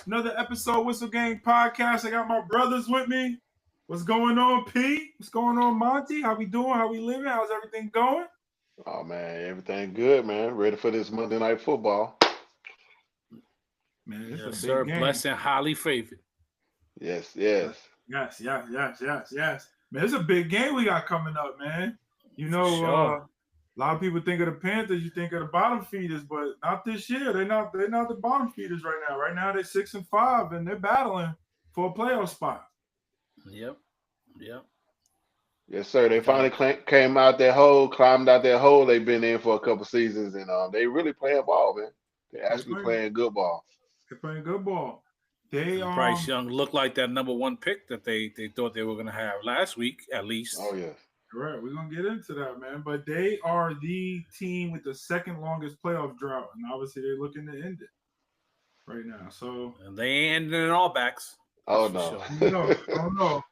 Another episode Whistle Gang Podcast. I got my brothers with me. What's going on, P? What's going on, Monty? How we doing? How we living? How's everything going? Oh man, everything good, man. Ready for this Monday Night Football? Man, it's Yes, a sir. big game. Blessed and highly favored. Yes. Yes. Man, it's a big game we got coming up, man. You know, Sure. a lot of people think of the Panthers, you think of the bottom feeders, but not this year. They're not the bottom feeders right now. Right now they're 6-5 and they're battling for a playoff spot. Yep. Yes, sir. They finally came out that hole, climbed out that hole they've been in for a couple seasons, and they really playing ball, man. They're actually playing good ball. They're playing good ball. Bryce Young looked like that number one pick that they thought they were going to have last week, at least. Oh, yes. Correct. We're going to get into that, man. But they are the team with the second longest playoff drought, and obviously they're looking to end it right now. So, and they ain't ending in all backs. Oh, no. Sure. No.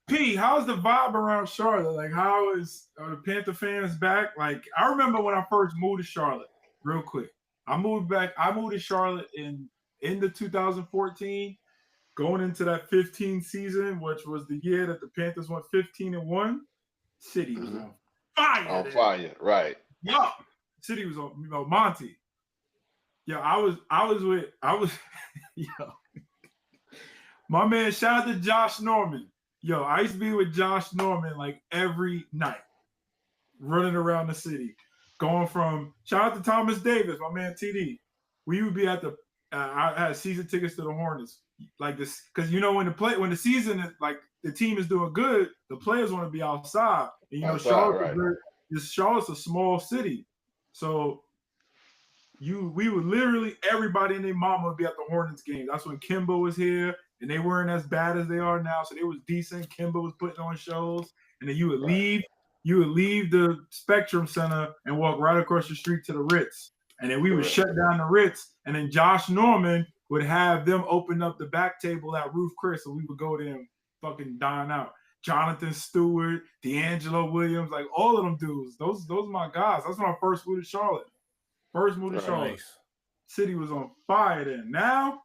P, how's the vibe around Charlotte? Like, how is the Panther fans back? Like, I remember when I first moved to Charlotte, real quick. I moved to Charlotte in the 2014, going into that 15 season, which was the year that the Panthers went 15-1. City was on fire. On fire, right. Yo, City was on, Monty. Yo, I was my man, shout out to Josh Norman. Yo, I used to be with Josh Norman like every night, running around the city, going from shout out to Thomas Davis, my man TD. We would be at the I had season tickets to the Hornets, like this, because when the season is like the team is doing good, the players want to be outside. And Charlotte's a small city, so we would literally everybody and their mama would be at the Hornets game. That's when Kimba was here. And they weren't as bad as they are now, so they was decent. Kimba was putting on shows, and then you would leave the Spectrum Center and walk right across the street to the Ritz, and then we would shut down the Ritz, and then Josh Norman would have them open up the back table at Ruth Chris, and we would go there and fucking dine out. Jonathan Stewart, D'Angelo Williams, like all of them dudes. Those are my guys. That's when I first moved to Charlotte. Charlotte. City was on fire then. Now.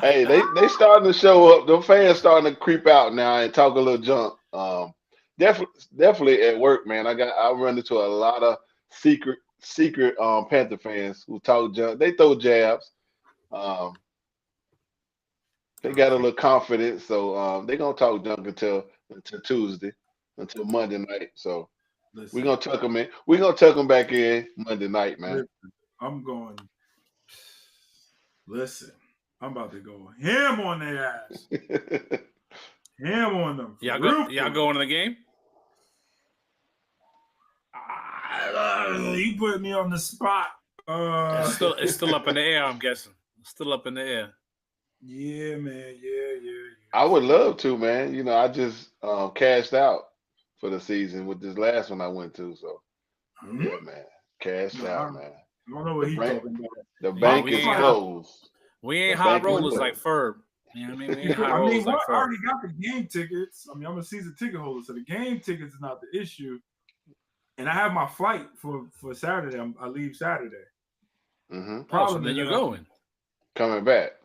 Hey, they starting to show up. The fans starting to creep out now and talk a little junk. Definitely at work, man. I run into a lot of secret Panther fans who talk junk. They throw jabs. They got a little confidence, so they're gonna talk junk until Tuesday, until Monday night. So we're gonna tuck them in. We're gonna tuck them back in Monday night, man. I'm going. Listen, I'm about to go ham on their ass. Ham on them. Y'all going to the game? You put me on the spot. It's still up in the air, I'm guessing. It's still up in the air. Yeah, man. Yeah. I would love to, man. I just cashed out for the season with this last one I went to. So, yeah, man. Cashed out, man. I don't know what he's talking about. The bank is closed. We ain't high rollers like Ferb. You know what I mean? We ain't high rollers like Ferb. I already got the game tickets. I mean, I'm a season ticket holder, so the game tickets is not the issue. And I have my flight for Saturday. I leave Saturday. So then you're going. Coming back.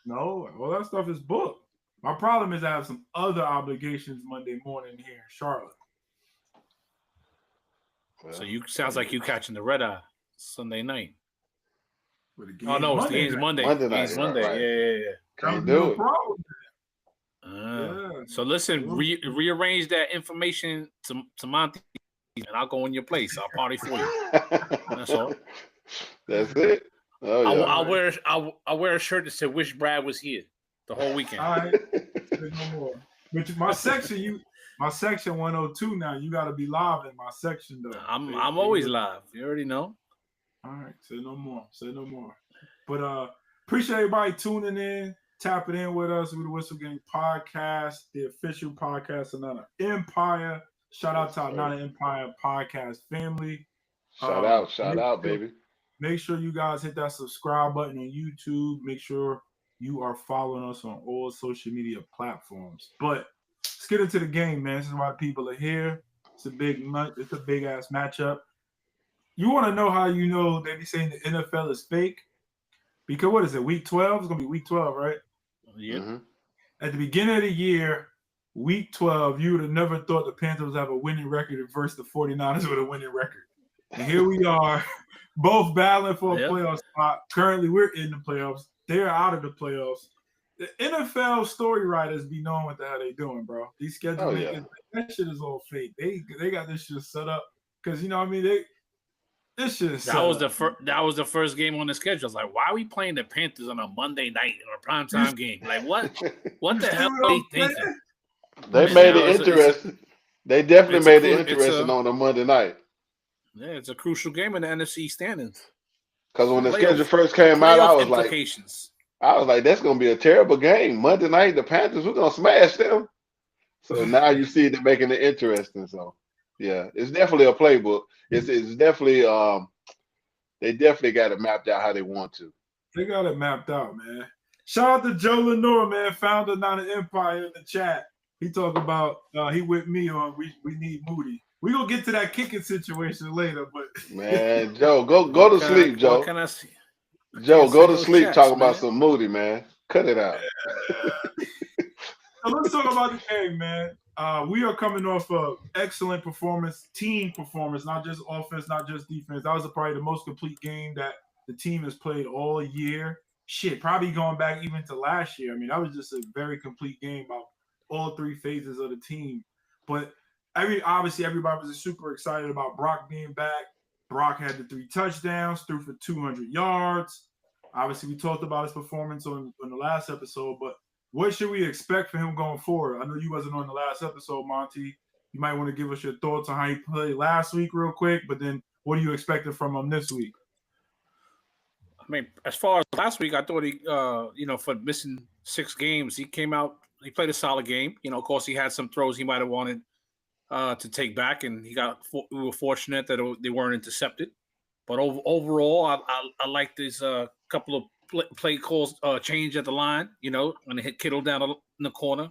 No, all that stuff is booked. My problem is I have some other obligations Monday morning here in Charlotte. So sounds like you catching the red eye Sunday night. Oh no, it's the game's Monday. It's Monday. Right. Yeah. Can't do it. So listen, rearrange that information to Monty, and I'll go in your place. I'll party for you. That's all. That's it. Oh, yeah. I'll wear a shirt that said "Wish Brad was here" the whole weekend. All right. No more. But my section 102 now. You got to be live in my section though. I'm always live. You already know. All right. Say no more. But appreciate everybody tuning in, tapping in with us with the Whistle Gang Podcast, the official podcast of Not an Empire. Shout out to our Not an Empire podcast family. Shout out, baby. Make sure you guys hit that subscribe button on YouTube. Make sure you are following us on all social media platforms. But let's get into the game, man. This is why people are here. It's a big ass matchup. You want to know how you know they be saying the NFL is fake? Because what is it, week 12? It's going to be week 12, right? Yeah. Mm-hmm. At the beginning of the year, week 12, you would have never thought the Panthers would have a winning record versus the 49ers with a winning record. And here we are, both battling for a playoff spot. Currently, we're in the playoffs. They're out of the playoffs. The NFL story writers be knowing what the hell they doing, bro. These schedule makers, that shit is all fake. They got this shit set up because, you know what I mean? This shit is that was the first game on the schedule. I was like, why are we playing the Panthers on a Monday night or a primetime game? Like, what the hell are they thinking? They made it interesting. They definitely made it interesting on a Monday night. Yeah, it's a crucial game in the NFC standings. Because when the schedule first came out, I was like, that's going to be a terrible game. Monday night, the Panthers, we're going to smash them. So now you see they're making it interesting. So, yeah, it's definitely a playbook. It's definitely they definitely got it mapped out how they want to. They got it mapped out, man. Shout out to Joe Lenore, man, founder of Not an Empire in the chat. He talked about he with me on we need Moody. We gonna get to that kicking situation later, but man, Joe, go to sleep, Joe. What can I see? Joe, go to sleep talking about some Moody, man. Cut it out. So let's talk about the game, man. We are coming off of excellent performance, team performance, not just offense, not just defense. That was probably the most complete game that the team has played all year. Shit, probably going back even to last year. I mean, that was just a very complete game about all three phases of the team. But obviously everybody was super excited about Brock being back. Brock had the 3 touchdowns, threw for 200 yards. Obviously, we talked about his performance on the last episode, but what should we expect for him going forward? I know you wasn't on the last episode, Monty. You might want to give us your thoughts on how he played last week real quick, but then what are you expecting from him this week? I mean, as far as last week, I thought he, for missing 6 games, he came out, he played a solid game. You know, of course, he had some throws he might have wanted to take back, and we were fortunate that they weren't intercepted. But overall, I like this couple of play calls change at the line, you know, when they hit Kittle down in the corner.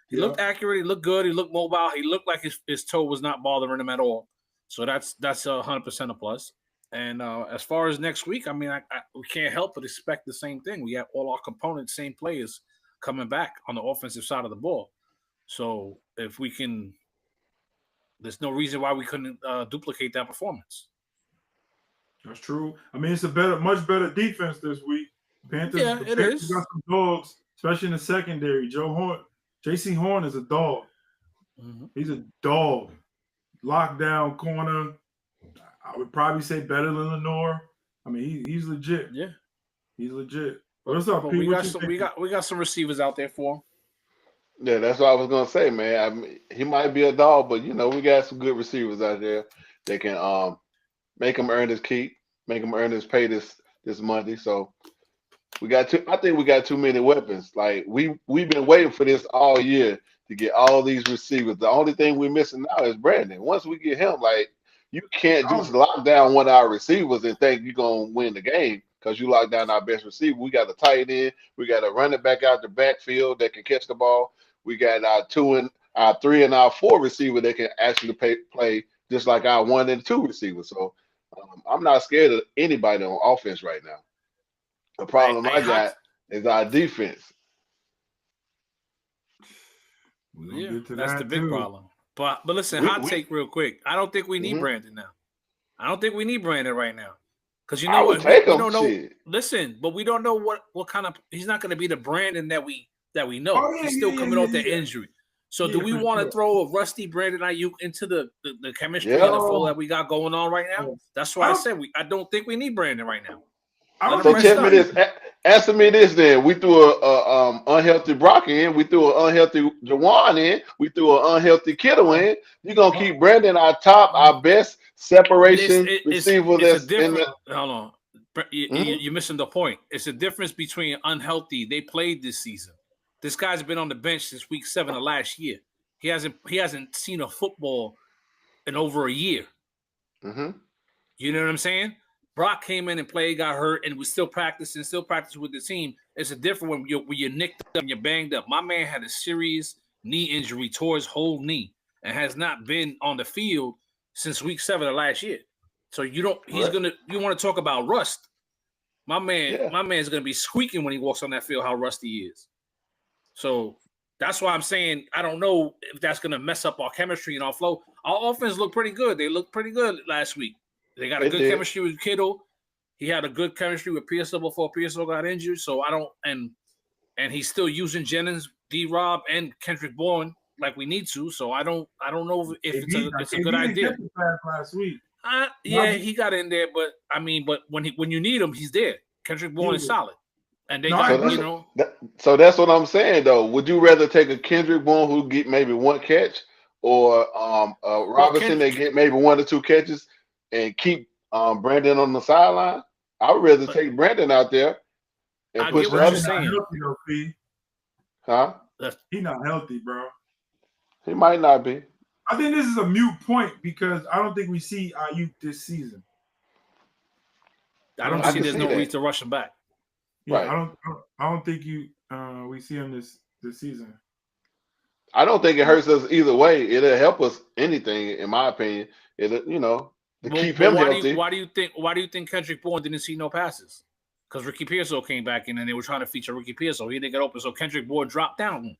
He looked accurate. He looked good. He looked mobile. He looked like his toe was not bothering him at all. So that's 100% a plus. And as far as next week, I mean, we can't help but expect the same thing. We have all our components, same players coming back on the offensive side of the ball. So if we can, there's no reason why we couldn't duplicate that performance. That's true. I mean, it's a much better defense this week. Panthers, it is. Got some dogs, especially in the secondary. J.C. Horn is a dog. Mm-hmm. He's a dog. Lockdown corner. I would probably say better than Lenore. I mean, he's legit. Yeah, he's legit. What's up, Pete? We got some receivers out there for him. Yeah, that's what I was gonna say, man. I mean, he might be a dog, but you know, we got some good receivers out there that can make him earn his keep, make him earn his pay this Monday. So I think we got too many weapons. Like we've been waiting for this all year to get all these receivers. The only thing we're missing now is Brandon. Once we get him, like you can't just lock down one of our receivers and think you're gonna win the game because you lock down our best receiver. We got a tight end, we got a running back out the backfield that can catch the ball. We got our 3 and our 4 receiver that can actually play just like our 1 and 2 receivers. So I'm not scared of anybody on offense right now. The problem I got is our defense. Yeah, that's the big problem. But listen, hot take real quick. I don't think we need Brandon now. I don't think we need Brandon right now. Because you know what? We don't know. Listen, but we don't know what kind of. He's not going to be the Brandon that we know. Oh, yeah, he's still coming off the injury. So do we want to throw a rusty Brandon Ayuk into the chemistry and the flow that we got going on right now? That's why I said I don't think we need Brandon right now. So tell me this. Answer me this then. We threw a unhealthy Brock in. We threw an unhealthy Jawan in. We threw an unhealthy Kittle in. You're going to keep Brandon our best separation receiver that's in the – Hold on. You're missing the point. It's a difference between unhealthy. They played this season. This guy's been on the bench since week 7 of last year. He hasn't seen a football in over a year. Mm-hmm. You know what I'm saying? Brock came in and played, got hurt, and was still practicing with the team. It's a different when you're nicked up and you're banged up. My man had a serious knee injury, tore his whole knee, and has not been on the field since week 7 of last year. So you don't. He's gonna. You want to talk about rust? My man's gonna be squeaking when he walks on that field. How rusty he is. So that's why I'm saying I don't know if that's gonna mess up our chemistry and our flow. Our offense looked pretty good. They looked pretty good last week. They got a good chemistry with Kittle. He had a good chemistry with Pearson before Pearson got injured. So I don't and he's still using Jennings, D-Rob, and Kendrick Bourne like we need to. So I don't know if it's a good idea. Last week. Yeah, he got in there, but when you need him, he's there. Kendrick Bourne is solid, and they got So that's what I'm saying, though. Would you rather take a Kendrick Bourne who get maybe one catch, or Robinson that get maybe 1 or 2 catches, and keep Brandon on the sideline? I would rather take Brandon out there and push the other side. Huh? He's not healthy, bro. He might not be. I think this is a moot point because I don't think we see Ayuk this season. I don't see there's no reason to rush him back. Yeah, right. I don't think we see him this season. I don't think it hurts us either way. It'll help us anything, in my opinion. Keep him healthy. Why do you think Kendrick Bourne didn't see no passes? Because Ricky Pearson came back in and they were trying to feature Ricky Pearson. He didn't get open, so Kendrick Bourne dropped down.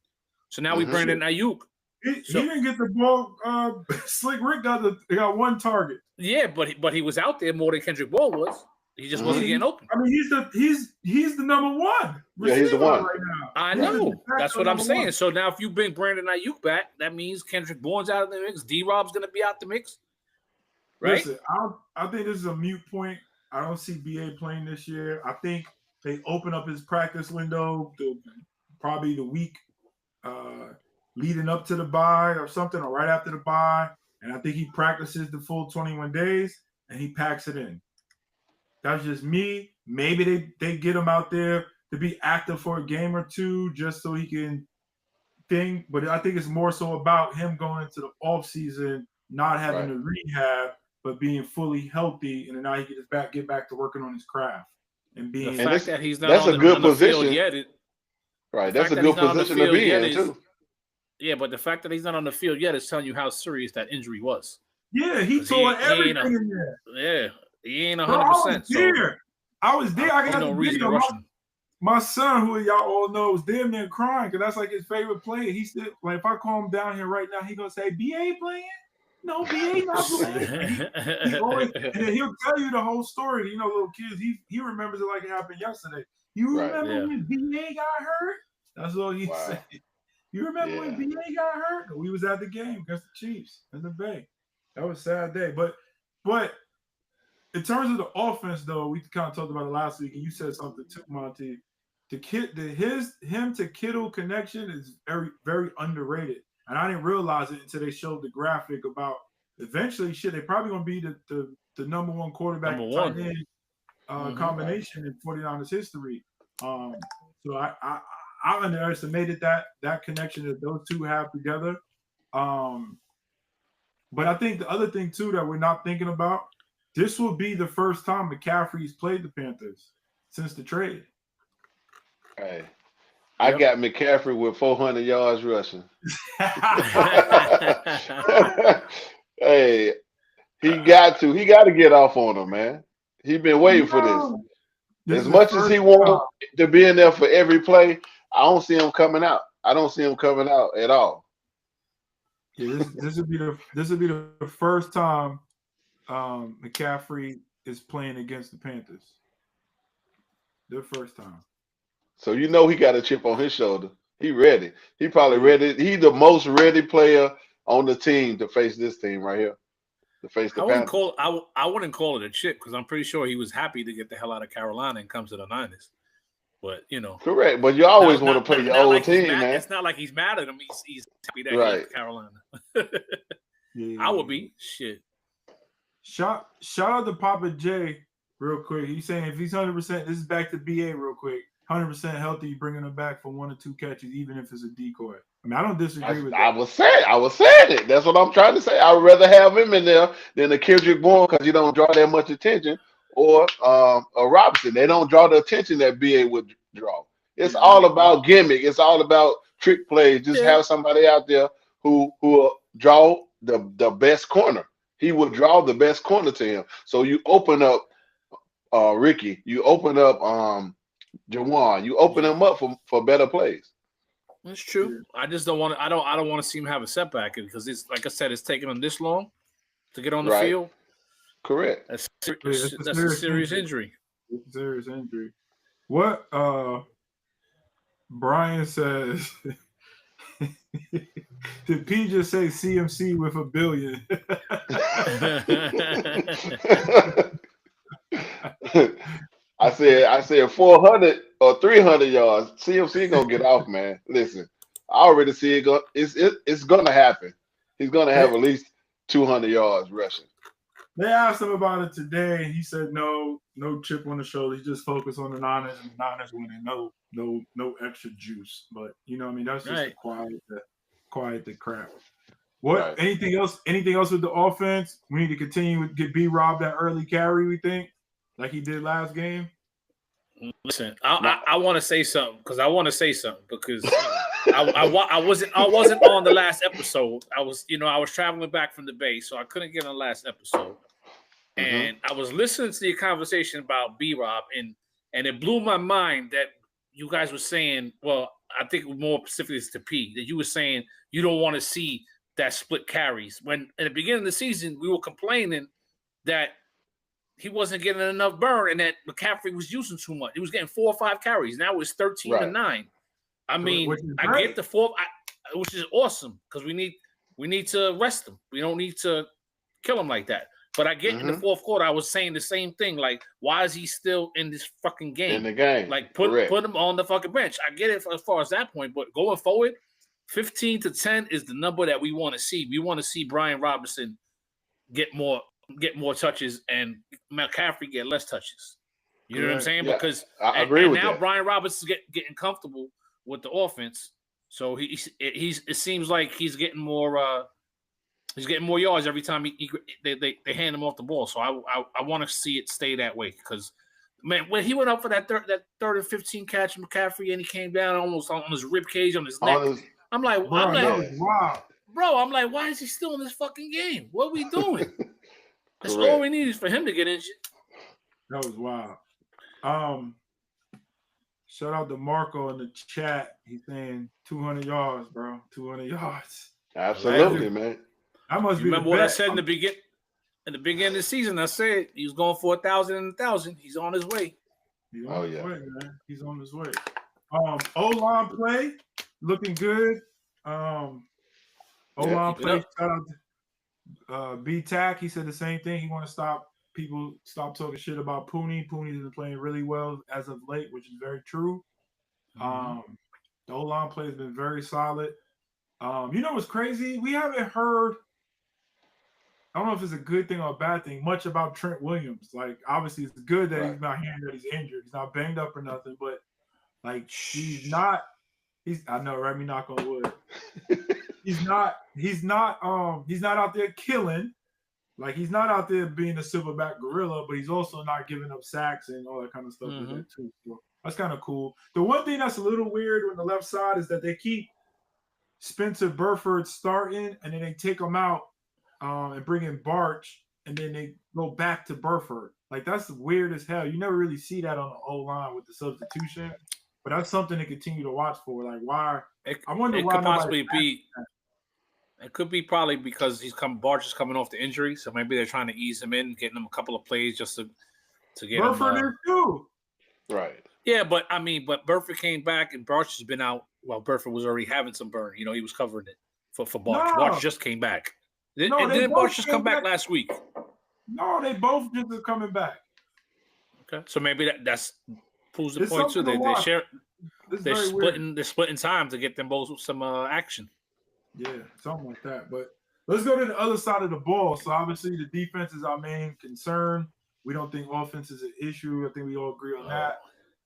So now we bring in Ayuk. He didn't get the ball. Slick Rick got 1 target. Yeah, but he was out there more than Kendrick Bourne was. He just wasn't getting open. I mean, he's the number 1. Yeah, he's the one right now. I know. That's what I'm saying. So now if you bring Brandon Ayuk back, that means Kendrick Bourne's out of the mix. D-Rob's going to be out the mix. Right? Listen, I think this is a moot point. I don't see BA playing this year. I think they open up his practice window probably the week leading up to the bye or something, or right after the bye. And I think he practices the full 21 days and he packs it in. That's just me. Maybe they get him out there to be active for a game or 2 just so he can think. But I think it's more so about him going into the offseason, not having to rehab, but being fully healthy, and then now he can just get back to working on his craft and being. The fact that he's not on the field yet. Right, that's a good position to be in too. Yeah, but the fact that he's not on the field yet is telling you how serious that injury was. Yeah, he tore everything in there. Yeah, he ain't 100%. I was there. I got no reason to rush him. My son, who y'all all know, was damn near crying because that's like his favorite player. He said, like, if I call him down here right now, he gonna say, "BA playing." No, BA not playing. And then he'll tell you the whole story. You know, little kids, he remembers it like it happened yesterday. You remember when BA got hurt? That's all he said. You remember when BA got hurt? We was at the game against the Chiefs in the Bay. That was a sad day. But in terms of the offense, though, we kind of talked about it last week, and you said something too, Monty. Him to Kittle connection is very, very underrated. And I didn't realize it until they showed the graphic about eventually, they're probably going to be the number 1 quarterback tight end combination in 49ers history. So I underestimated that connection that those two have together. But I think the other thing, too, that we're not thinking about, this will be the first time McCaffrey's played the Panthers since the trade. Hey. I got McCaffrey with 400 yards rushing. Hey, he got to get off on him, man. He's been waiting for this. As much as he wanted to be in there for every play, I don't see him coming out. I don't see him coming out at all. Yeah, this would be the first time McCaffrey is playing against the Panthers. The first time. So you know he got a chip on his shoulder. He ready. He probably ready. He's the most ready player on the team to face this team right here. To face the Panthers. I wouldn't call it a chip because I'm pretty sure he was happy to get the hell out of Carolina and come to the Niners. But correct. But you always want to play your old team, man. It's not like he's mad at him. He's happy that he left Carolina. I would be shit. Shout out to Papa J real quick. He's saying if he's 100%, this is back to BA real quick. 100% healthy, bringing him back for 1 or 2 catches, even if it's a decoy. I mean, I don't disagree with that. I was saying it. That's what I'm trying to say. I would rather have him in there than a Kendrick Bourne because you don't draw that much attention, or a Robinson. They don't draw the attention that BA would draw. It's all about gimmick. It's all about trick plays. Just have somebody out there who will draw the best corner. he would draw the best corner to him. So you open up Ricky, you open up Jawan, you open them up for better plays. That's true. Yeah. I just don't want to. I don't want to see him have a setback because it's like I said, it's taking him this long to get on the field. Correct. That's a serious injury. It's a serious injury. What Brian says. Did P just say CMC with $1 billion? I said 400 or 300 yards. CMC gonna get off, man. Listen, I already see it. It's gonna happen. He's gonna have at least 200 yards rushing. They asked him about it today, and he said no chip on the shoulder. He just focused on the Niners and the Niners winning. No extra juice. But you know what I mean? That's just to quiet the crap. What? Right. Anything else? Anything else with the offense? We need to continue to get B-Rob that early carry, we think, like he did last game. Listen, I want to say something because I wasn't on the last episode. I was traveling back from the Bay, so I couldn't get on the last episode. And I was listening to your conversation about B-Rob, and it blew my mind that you guys were saying, well, I think more specifically to P, that you were saying you don't want to see that split carries. When at the beginning of the season, we were complaining that he wasn't getting enough burn and that McCaffrey was using too much. He was getting 4 or 5 carries. Now it's 13 to 9. I mean, I get the 4, which is awesome because we need to rest him. We don't need to kill him like that. But I get in the fourth quarter, I was saying the same thing. Like, why is he still in this fucking game? In the game. Like, put him on the fucking bench. I get it as far as that point. But going forward, 15 to 10 is the number that we want to see. We want to see Brian Robinson get more touches and McCaffrey get less touches. You know what I'm saying? Yeah, because I agree with now that. Brian Robinson's getting comfortable with the offense. So it seems like he's getting more yards every time they hand him off the ball. So I want to see it stay that way because, man, when he went up for that third and 15 catch McCaffrey and he came down almost on his rib cage on his neck, I'm like, wow. Bro, I'm like, why is he still in this fucking game? What are we doing? That's all we need is for him to get injured. That was wild. Shout out to Marco in the chat. He's saying 200 yards, bro. 200 yards. Absolutely, man. I must be. Remember what I said in the beginning of the season? I said he was going for 1,000 and 1,000. He's on his way. He's on his way, man. He's on his way. O-line play looking good. O-line play. Shout out to B-Tac. He said the same thing. He want to stop talking shit about Purdy. Purdy's been playing really well as of late, which is very true. The O-line play has been very solid. You know what's crazy? We haven't heard, I don't know if it's a good thing or a bad thing, much about Trent Williams. Like, obviously, it's good that he's not hearing that he's injured. He's not banged up or nothing, but, like, I know, right? Me knock on wood. He's not out there killing. Like, he's not out there being a silverback gorilla, but he's also not giving up sacks and all that kind of stuff with it, too. So that's kind of cool. The one thing that's a little weird on the left side is that they keep Spencer Burford starting, and then they take him out and bring in Barch, and then they go back to Burford. Like, that's weird as hell. You never really see that on the O-line with the substitution, but that's something to continue to watch for. Like, why? I wonder why. Could possibly be. It could be probably because Barch is coming off the injury, so maybe they're trying to ease him in, getting him a couple of plays just to get Burford him. Too. Right. Yeah, but Burford came back and Barch has been out. Well, Burford was already having some burn. You know, he was covering it for Barch. No. Barch just came back. Didn't Barch just come back last week? No, they both just are coming back. Okay, so maybe that's proves the point too. They're splitting time to get them both some action. Yeah, something like that. But let's go to the other side of the ball. So obviously the defense is our main concern. We don't think offense is an issue. I think we all agree on that.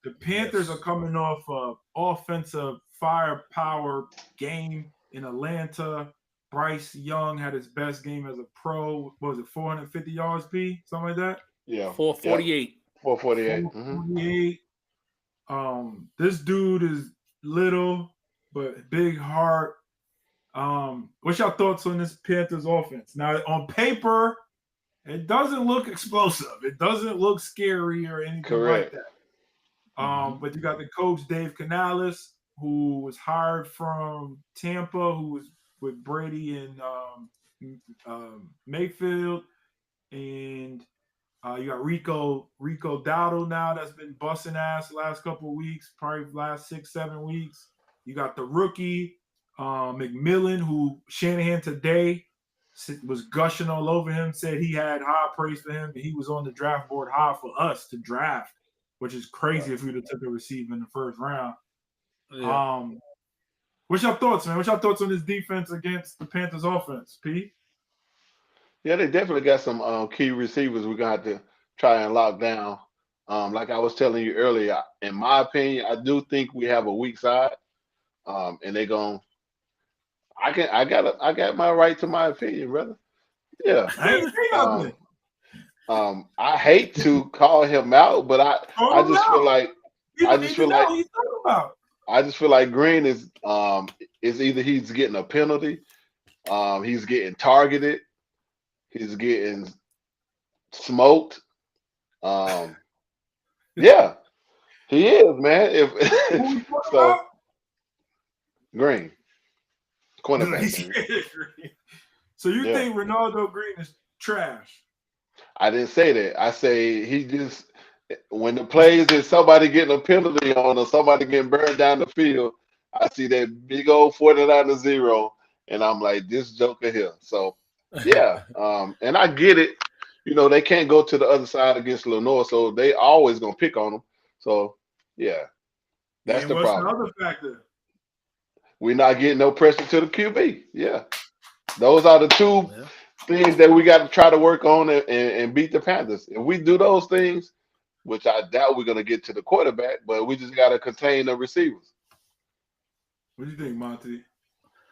The Panthers are coming off an offensive firepower game in Atlanta. Bryce Young had his best game as a pro. What was it, 450 yards, P? Something like that? Yeah. 448. 448. 448. This dude is little, but big heart. What's your thoughts on this Panthers offense? Now, on paper, it doesn't look explosive. It doesn't look scary or anything like that. But you got the coach, Dave Canales, who was hired from Tampa, who was with Brady and Mayfield. And you got Rico Dowdle now that's been busting ass the last couple of weeks, probably last 6-7 weeks. You got the rookie, McMillan, who Shanahan today was gushing all over him, said he had high praise for him. He was on the draft board high for us to draft, which is crazy if we would have took a receiver in the first round. Yeah. What's your thoughts, man? What's your thoughts on this defense against the Panthers offense, P? Yeah, they definitely got some key receivers we're going to have to try and lock down. Like I was telling you earlier, in my opinion, I do think we have a weak side. And they're going to I got my right to my opinion, brother. Yeah. I hate to call him out, but I just feel like Green is either he's getting a penalty, he's getting targeted, he's getting smoked. Yeah, he is, man. If so, Green. Cornerback. So you think Ronaldo Green is trash? I didn't say that. I say he just when the plays is somebody getting a penalty on or somebody getting burned down the field, I see that big old 49-0, and I'm like, this joker here. So yeah, and I get it. You know, they can't go to the other side against Lenore, so they always gonna pick on them. So yeah, that's the problem. What's the other factor? We're not getting no pressure to the QB. Yeah. Those are the two things that we got to try to work on and beat the Panthers. If we do those things, which I doubt we're going to get to the quarterback, but we just got to contain the receivers. What do you think, Monty?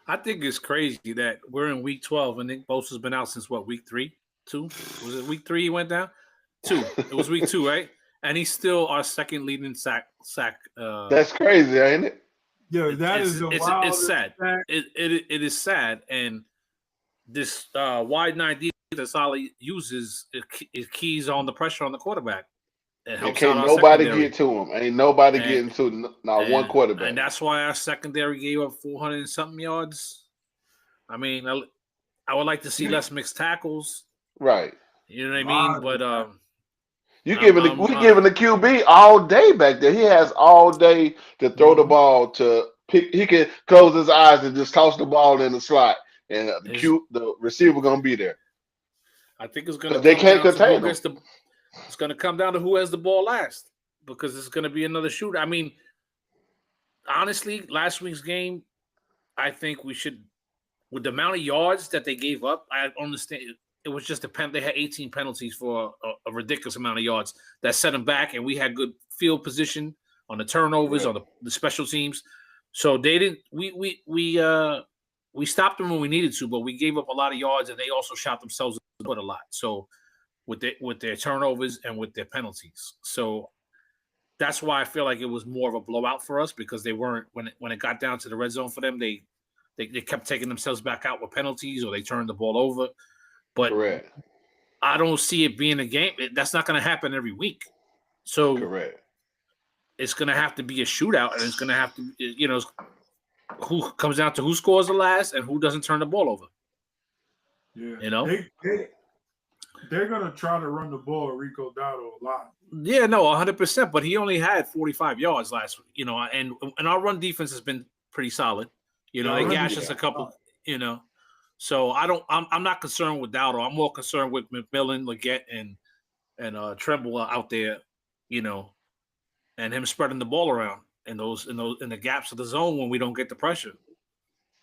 I think it's crazy that we're in week 12 and Nick Bosa's been out since what, week 3? 2? Was it week 3 he went down? 2. It was week 2, right? And he's still our second leading sack. That's crazy, ain't it? Yeah, it's sad. It is sad, and this wide 9 defense Ollie uses it keys on the pressure on the quarterback. It can't nobody get to him. Ain't nobody getting to one quarterback. And that's why our secondary gave up 400 and something yards. I mean, I would like to see less mixed tackles. Right. You know what I mean? But we're giving the QB all day back there. He has all day to throw the ball to pick. He can close his eyes and just toss the ball in the slot, and the receiver gonna be there. I think it's gonna. They can't contain him. It's gonna come down to who has the ball last, because it's gonna be another shooter. I mean, honestly, last week's game, I think we should, with the amount of yards that they gave up, I understand. It was just they had 18 penalties for a ridiculous amount of yards that set them back, and we had good field position on the turnovers, on the special teams. So they didn't. We stopped them when we needed to, but we gave up a lot of yards, and they also shot themselves in the foot a lot. So with their turnovers and with their penalties, so that's why I feel like it was more of a blowout for us, because they weren't when it got down to the red zone for them, they kept taking themselves back out with penalties, or they turned the ball over. But I don't see it being a game. That's not going to happen every week. So it's going to have to be a shootout, and it's going to have to, who comes down to who scores the last and who doesn't turn the ball over. Yeah, they're going to try to run the ball, Rico Dowdle, a lot. Yeah, no, 100%. But he only had 45 yards last week. And our run defense has been pretty solid. They gashed us a couple. So I'm not concerned with Dowdle. I'm more concerned with McMillan, Leggett, and Tremble out there, and him spreading the ball around in the gaps of the zone when we don't get the pressure.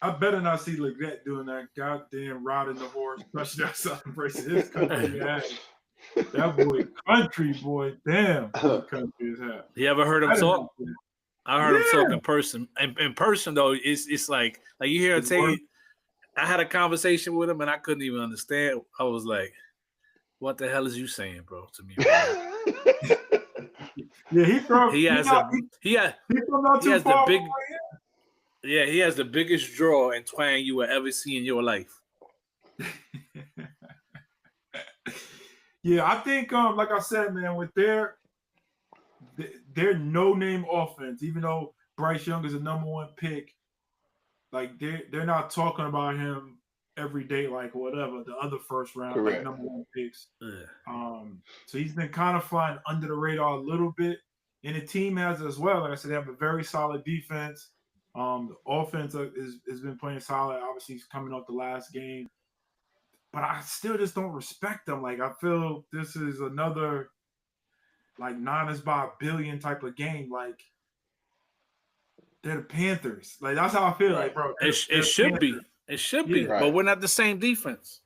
I better not see Leggett doing that goddamn riding the horse touchdown celebration. His country ass. That boy, country boy, damn, country is hot. You ever heard him talk? I heard him talk in person. In person though, it's like you hear him say. I had a conversation with him and I couldn't even understand. I was like, "What the hell is you saying, bro?" To me. Yeah, he has the big. Yeah, he has the biggest draw and twang you will ever see in your life. Yeah, I think like I said, man, with their no-name offense, even though Bryce Young is a number one pick, like they're not talking about him every day like whatever the other first round like Correct. number one picks. Yeah. So he's been kind of flying under the radar a little bit, and the team has as well. Like I said, they have a very solid defense. The offense has been playing solid. Obviously, he's coming off the last game, but I still just don't respect them. Like I feel this is another like Niners by a billion type of game. Like they're the Panthers. Like that's how I feel. Like bro, It should be. It should be, Right. but we're not the same defense.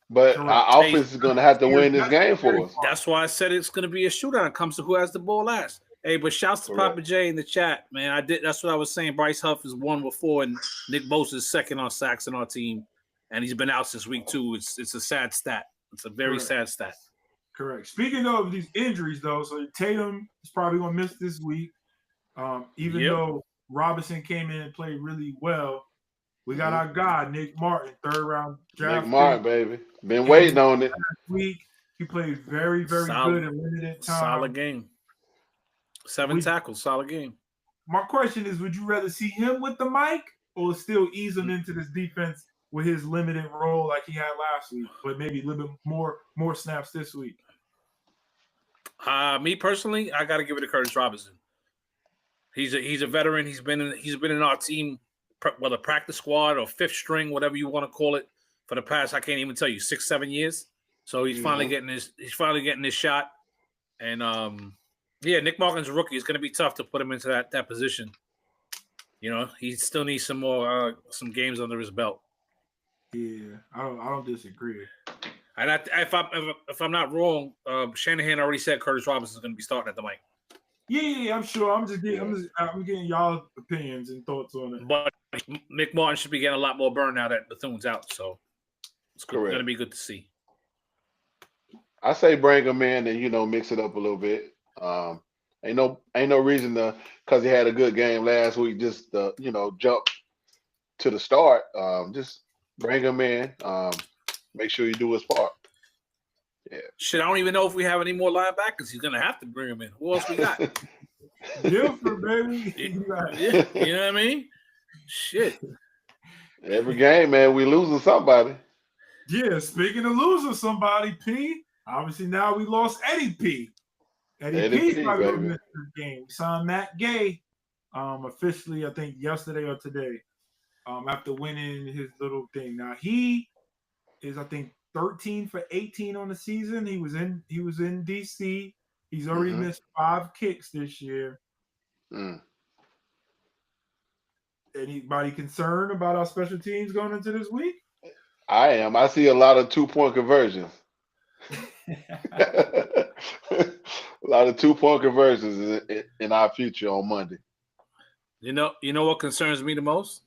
But Correct. our offense is going to have to win this game for us. That's why I said it's going to be a shootout. It comes to who has the ball last. Hey, but shouts to Correct. Papa J in the chat, man. That's what I was saying. Bryce Huff is 1 before, and Nick Bosa is second on sacks in our team, and he's been out since week 2. It's a sad stat. It's a very sad stat. Correct. Speaking of these injuries, though, so Tatum is probably going to miss this week. Even though Robinson came in and played really well, we got our guy, Nick Martin, third round draft. Nick Martin, baby. Been waiting on it. Last week, he played very, very good in limited time. Solid game. 7 tackles, solid game. My question is, would you rather see him with the mic or still ease him into this defense with his limited role like he had last week, but maybe a little bit more snaps this week? Me personally, I got to give it to Curtis Robinson. He's a veteran. He's been in our team, whether practice squad or fifth string, whatever you want to call it, for the past, I can't even tell you, 6-7 years. So he's finally getting his shot. And Nick Martin's a rookie. It's going to be tough to put him into that position. You know, he still needs some more some games under his belt. Yeah, I don't disagree. And if I'm not wrong, Shanahan already said Curtis Robinson is going to be starting at the mic. Yeah, I'm sure. I'm getting y'all opinions and thoughts on it. But Nick Martin should be getting a lot more burn now that Bethune's out. So it's going to be good to see. I say bring him in and mix it up a little bit. Ain't no reason to, because he had a good game last week, just jump to the start. Just bring him in. Make sure you do his part. Yeah. Shit, I don't even know if we have any more linebackers. He's gonna have to bring him in. Who else we got? Different, baby. Yeah, you know what I mean? Shit. Every game, man, we losing somebody. Yeah, speaking of losing somebody, P. Obviously now we lost Eddie P. Eddie P's probably gonna miss this game. We signed Matt Gay, officially, I think yesterday or today, after winning his little thing. Now he is, I think, 13 for 18 on the season. He was in DC. He's already missed 5 kicks this year. Anybody concerned about our special teams going into this week? I am. I see a lot of 2-point conversions. A lot of 2-point conversions in our future on Monday. You know what concerns me the most?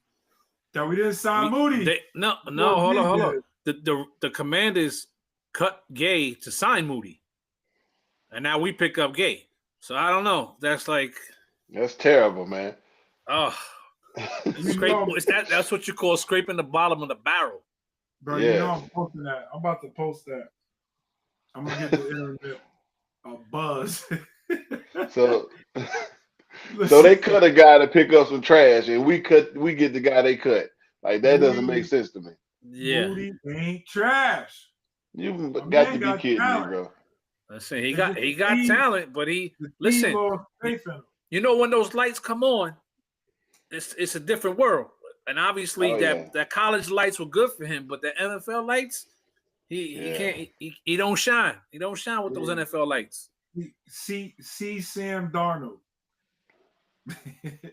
That we didn't sign Moody. Hold on. The Commanders cut Gay to sign Moody, and now we pick up Gay. So I don't know. That's terrible, man. Oh, that's what you call scraping the bottom of the barrel, bro. Yeah. You know I'm posting that. I'm about to post that. I'm gonna get the internet a buzz. So they cut a guy to pick up some trash, and we get the guy they cut. Like that doesn't make sense to me. Yeah, Moody ain't trash. You got to be kidding me, bro. Listen, he got talent, but listen. You know when those lights come on, it's a different world. And obviously that college lights were good for him, but the NFL lights, he can't. He don't shine. He don't shine with those NFL lights. See Sam Darnold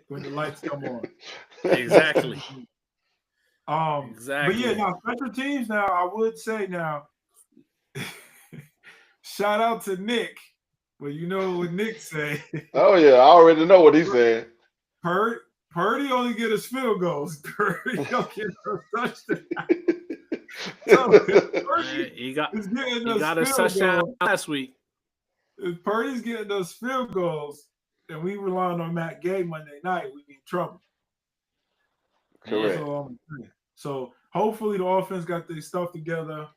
when the lights come on. Exactly. Exactly. But yeah, now special teams. Now I would say shout out to Nick. Well, you know what Nick say. Oh yeah, I already know what he said. Purdy only get his field goals. Purdy don't get no touchdown. So he got a touchdown last week. If Purdy's getting those field goals and we relying on Matt Gay Monday night, we be in trouble. Correct. That's all I'm saying. So hopefully the offense got their stuff together,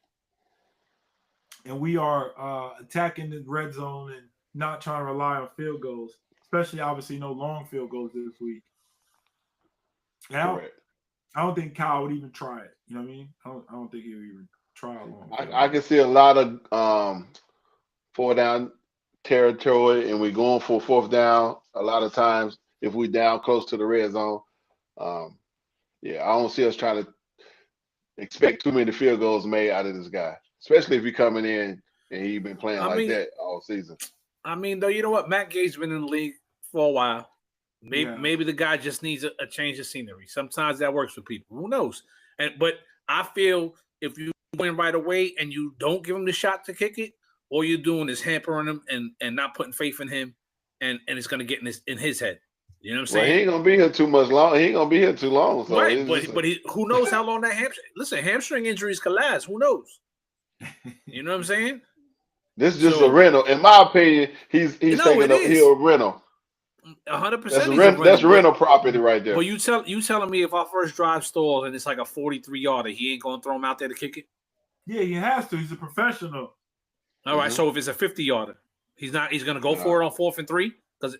and we are attacking the red zone and not trying to rely on field goals, especially obviously no long field goals this week. Correct. I don't think Kyle would even try it. You know what I mean? I don't think he would even try a long field I goal. can see a lot of 4-down territory, and we're going for 4th down a lot of times if we down close to the red zone. Yeah, I don't see us trying to expect too many field goals made out of this guy, especially if he's coming in and he's been playing that all season. I mean, though, you know what? Matt Gate's been in the league for a while. Maybe the guy just needs a change of scenery. Sometimes that works for people. Who knows? But I feel if you win right away and you don't give him the shot to kick it, all you're doing is hampering him and not putting faith in him, and it's going to get in his head. You know what I'm saying? Well, he ain't gonna be here too much long. He ain't gonna be here too long. So right, but who knows how long that hamstring injuries can last? Who knows? You know what I'm saying? This is just a rental. In my opinion, he's taking a rental. 100%. That's rental property right there. Well, you telling me if our first drive stalls and it's like a 43-yarder, he ain't gonna throw him out there to kick it? Yeah, he has to. He's a professional. All right, so if it's a 50-yarder, he's gonna go for it on 4th and 3? Because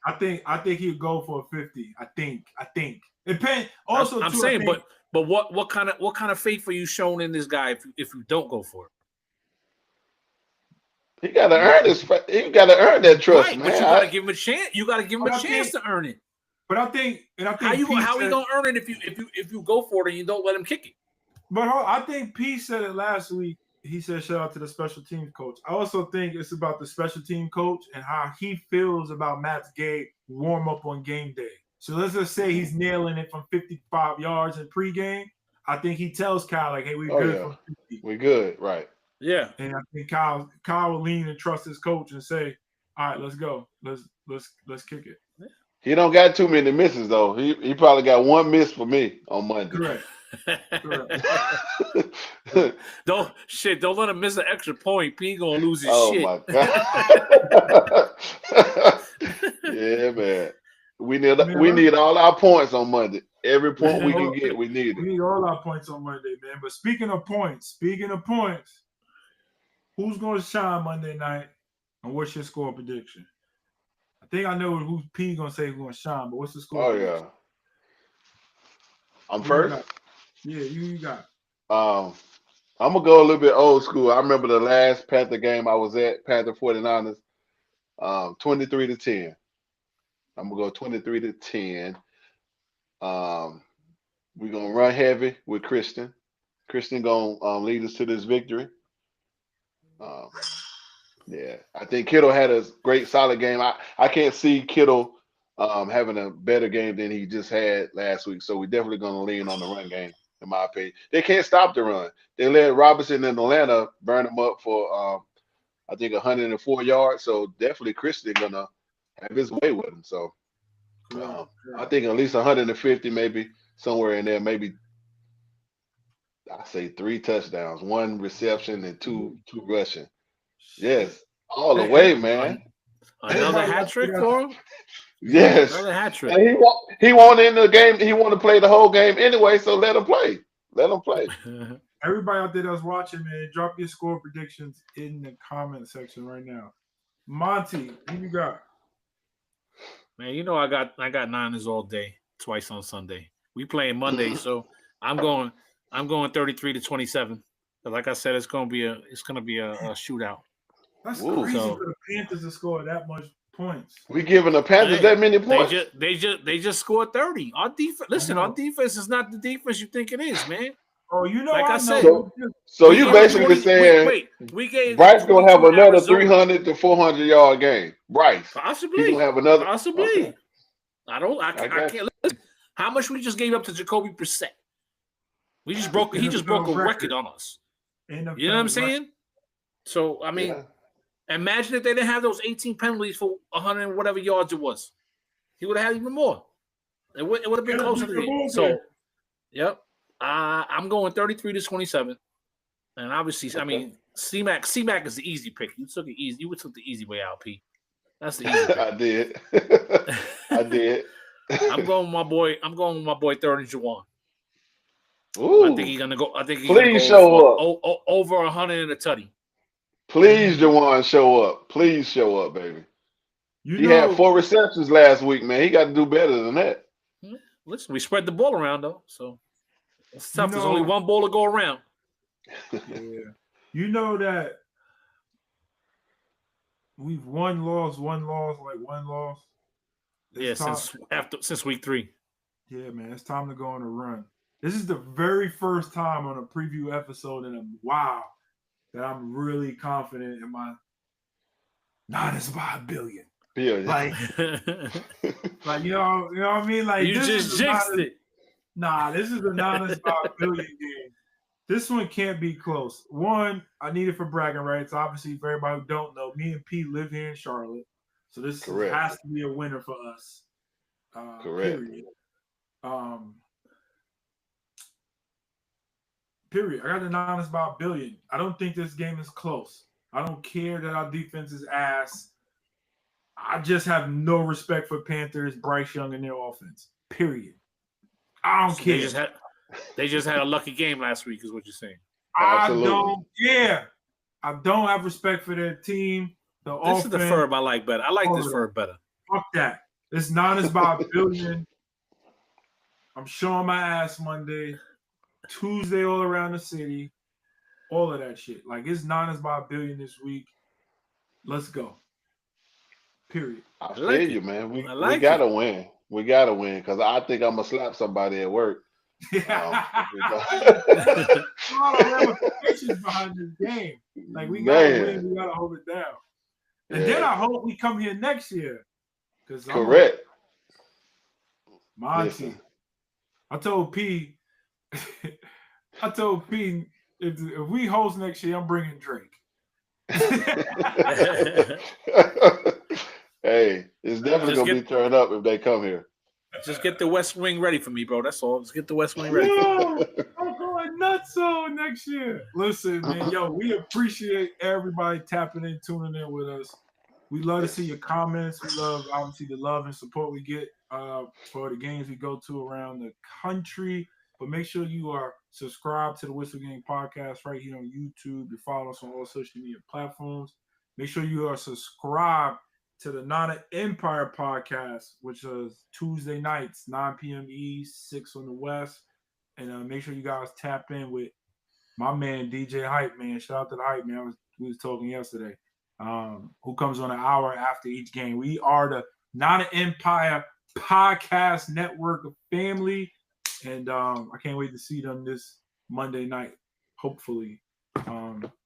I think he'd go for a 50. I think. Depend. Also, I'm saying, but what kind of faith are you showing in this guy if you don't go for it? He got to earn this. He got to earn that trust, right, man. But you got to give him a chance. You got to give him a chance to earn it. But I think how he gonna earn it if you go for it and you don't let him kick it? But I think P said it last week. He said, shout out to the special team coach. I also think it's about the special team coach and how he feels about Matt's Gay warm up on game day. So let's just say he's nailing it from 55 yards in pregame. I think he tells Kyle, like, hey, we're good from 50. We're good, right. Yeah. And I think Kyle will lean and trust his coach and say, all right, let's go. Let's kick it. He don't got too many misses, though. He probably got one miss for me on Monday. Correct. Don't let him miss an extra point. P gonna lose his shit. Oh my god. Yeah, man. We need all our points on Monday. Every point we can get, we need it. We need all our points on Monday, man. But speaking of points, who's gonna shine Monday night? And what's your score prediction? I think I know who P gonna say who's gonna shine, but what's the score? Oh yeah. I'm first. Yeah, you got. I'm gonna go a little bit old school. I remember the last Panther game I was at, Panther 49ers, 23-10. I'm gonna go 23-10. We're gonna run heavy with Christian. Christian gonna lead us to this victory. Yeah, I think Kittle had a great, solid game. I can't see Kittle having a better game than he just had last week. So we're definitely gonna lean on the run game. In my opinion, they can't stop the run. They let Robinson in Atlanta burn him up for I think 104 yards. So definitely Christian gonna have his way with him. So I think at least 150, maybe somewhere in there. Maybe I say 3 touchdowns, 1 reception, and two rushing. Yes, all the way, man. Another hat trick for him. Yes. Another hat trick. And he won't in the game. He want to play the whole game anyway, so let him play. Let him play. Everybody out there that's watching, man, drop your score predictions in the comment section right now. Monty, who you got? Man, you know I got Niners all day, twice on Sunday. We playing Monday, so I'm going 33-27. But like I said, it's gonna be a shootout. That's crazy for the Panthers to score that much points. We giving the Panthers that many points? They just scored 30. Our defense. Listen, our defense is not the defense you think it is, man. Oh, you know, like I said. So you basically saying we gave Bryce gonna have another 300 to 400 yard game. Bryce, possibly. He gonna have another. Possibly. Okay. I can't listen. How much we just gave up to Jacoby Brissett? He just broke a record on us. You know what I'm saying? So I mean, imagine if they didn't have those 18 penalties for 100 and whatever yards it was. He would have had even more. It would have been closer to the game. So, yep. I'm going 33-27. And obviously, I mean, C-Mac is the easy pick. You took the easy way out, P. That's the easy pick. I did. I'm going with my boy. I'm going with my boy Third and Juwan. Ooh. I think he's gonna go. I think he's Please gonna show go over 100 in a tutty. Please, Jawan, show up. Please show up, baby. He had 4 receptions last week, man. He got to do better than that. Listen, we spread the ball around though, so it's tough. There's only one ball to go around. Yeah, you know that we've one loss. Yeah, since week 3. Yeah, man, it's time to go on a run. This is the very first time on a preview episode in a while that I'm really confident in my Niners by a billion. Like you know what I mean? Like you just jinxed it. Nah, this is the Niners by a billion game. This one can't be close. One, I need it for bragging rights. Obviously, for everybody who don't know, me and Pete live here in Charlotte, so this has to be a winner for us. Correct. Period. I got the Niners by a billion. I don't think this game is close. I don't care that our defense is ass. I just have no respect for Panthers, Bryce Young, and their offense. Period. I don't care. They just had a lucky game last week, is what you're saying. Absolutely. I don't care. I don't have respect for their team. This is the Ferb I like better. I like this Ferb better. Fuck that. It's Niners by a billion. I'm showing my ass Monday, Tuesday all around the city, all of that shit. Like, it's Niners by a billion this week. Let's go. Period. I feel you, man. We gotta win. We gotta win because I think I'm gonna slap somebody at work. Yeah. A lot of ramifications behind this game. Like, we gotta win. We gotta hold it down. And then I hope we come here next year. Correct. Monty. I told P. If we host next year, I'm bringing Drake. Hey, it's definitely gonna be turned up if they come here. Just get the West Wing ready for me, bro. That's all. Just get the West Wing ready. Yo, I'm going nuts next year. Listen, man, we appreciate everybody tapping in, tuning in with us. We love to see your comments. We love, obviously, the love and support we get for the games we go to around the country. But make sure you are subscribed to the Whistle Gang Podcast right here on YouTube. You follow us on all social media platforms. Make sure you are subscribed to the Nana Empire Podcast, which is Tuesday nights, 9 p.m. East, 6 on the West. And make sure you guys tap in with my man, DJ Hype, man. Shout out to the Hype, man. We was talking yesterday. Who comes on an hour after each game. We are the Nana Empire Podcast Network of family. And I can't wait to see them this Monday night. Hopefully,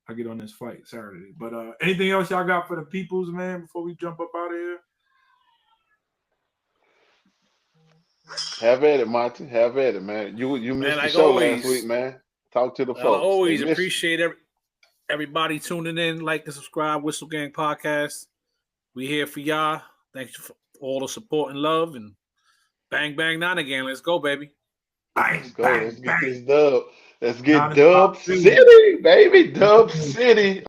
I get on this flight Saturday. But anything else y'all got for the peoples, man, before we jump up out of here? Have at it, Monty. Have at it, man. You missed the show last week, man. Talk to the folks. I always appreciate everybody tuning in, like and subscribe. Whistle Gang Podcast. We here for y'all. Thanks for all the support and love. And bang, bang, Nana Gang. Let's go, baby. Let's go. Let's get this dub. Let's get Dub City, baby. Dub City.